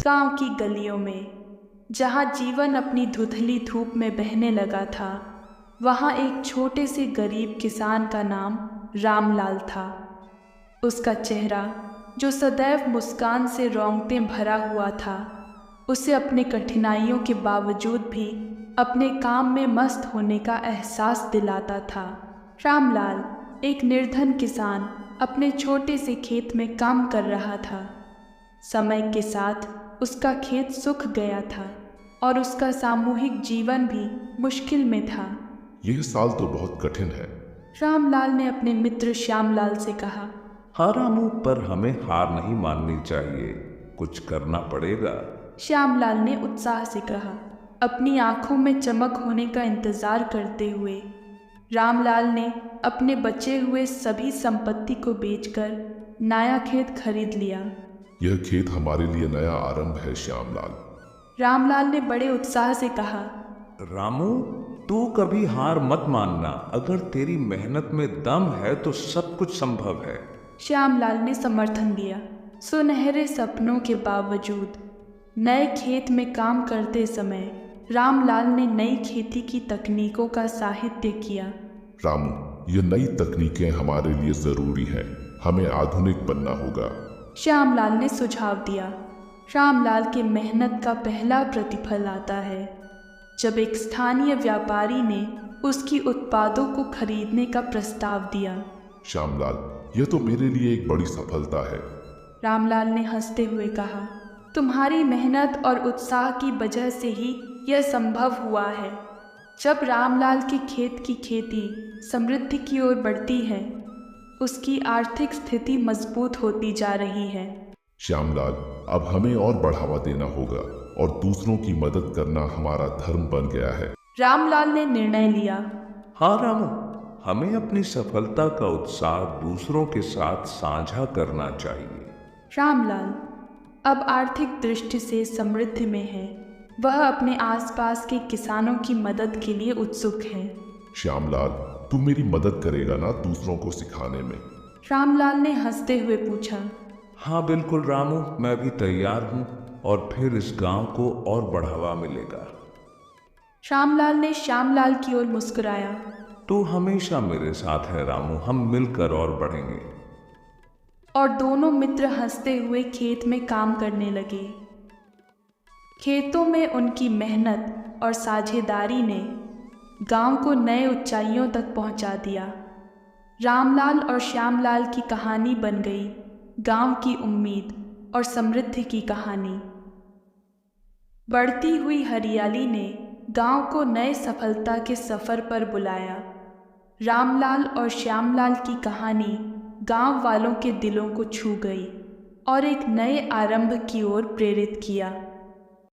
गांव की गलियों में, जहां जीवन अपनी धुंधली धूप में बहने लगा था, वहां एक छोटे से गरीब किसान का नाम रामलाल था। उसका चेहरा, जो सदैव मुस्कान से रोंगटे भरा हुआ था, उसे अपने कठिनाइयों के बावजूद भी अपने काम में मस्त होने का एहसास दिलाता था। रामलाल एक निर्धन किसान अपने छोटे से खेत में काम कर रहा था। समय के साथ उसका खेत सूख गया था और उसका सामूहिक जीवन भी मुश्किल में था। यह साल तो बहुत कठिन है। रामलाल ने अपने मित्र श्यामलाल से कहा। हाँ रामू, पर हमें हार नहीं माननी चाहिए, कुछ करना पड़ेगा। श्यामलाल ने उत्साह से कहा, अपनी आंखों में चमक होने का इंतजार करते हुए। रामलाल ने अपने बचे हुए सभी संपत्ति को बेचकर नया खेत खरीद लिया। यह खेत हमारे लिए नया आरंभ है श्यामलाल। रामलाल ने बड़े उत्साह से कहा। रामू, तू कभी हार मत मानना, अगर तेरी मेहनत में दम है तो सब कुछ संभव है। श्यामलाल ने समर्थन दिया। सुनहरे सपनों के बावजूद नए खेत में काम करते समय रामलाल ने नई खेती की तकनीकों का साहित्य किया। रामू, ये नई तकनीकें हमारे लिए जरूरी हैं, हमें आधुनिक बनना होगा। श्यामलाल ने सुझाव दिया। रामलाल के मेहनत का पहला प्रतिफल आता है जब एक स्थानीय व्यापारी ने उसकी उत्पादों को खरीदने का प्रस्ताव दिया। श्यामलाल, यह तो मेरे लिए एक बड़ी सफलता है। रामलाल ने हंसते हुए कहा, तुम्हारी मेहनत और उत्साह की वजह से ही यह संभव हुआ है। जब रामलाल के खेत की खेती समृद्धि की ओर बढ़ती है, उसकी आर्थिक स्थिति मजबूत होती जा रही है। श्यामलाल, अब हमें और बढ़ावा देना होगा और दूसरों की मदद करना हमारा धर्म बन गया है। रामलाल ने निर्णय लिया। हाँ रामू, हमें अपनी सफलता का उत्साह दूसरों के साथ साझा करना चाहिए। रामलाल अब आर्थिक दृष्टि से समृद्धि में है। वह अपने आसपास के किसानों की मदद के लिए उत्सुक है। श्यामलाल, तू मेरी मदद करेगा ना दूसरों को सिखाने में? रामलाल ने हंसते हुए पूछा। हाँ बिल्कुल रामू, मैं भी तैयार हूँ, और फिर इस गांव को और बढ़ावा मिलेगा। रामलाल ने श्यामलाल की ओर मुस्कुराया। तू हमेशा मेरे साथ है रामू, हम मिलकर और बढ़ेंगे। और दोनों मित्र हंसते हुए खेत में काम करने लगे। खेतों में उनकी मेहनत और साझेदारी ने गांव को नए ऊंचाइयों तक पहुंचा दिया। रामलाल और श्यामलाल की कहानी बन गई गांव की उम्मीद और समृद्धि की कहानी। बढ़ती हुई हरियाली ने गांव को नए सफलता के सफ़र पर बुलाया। रामलाल और श्यामलाल की कहानी गांव वालों के दिलों को छू गई और एक नए आरंभ की ओर प्रेरित किया।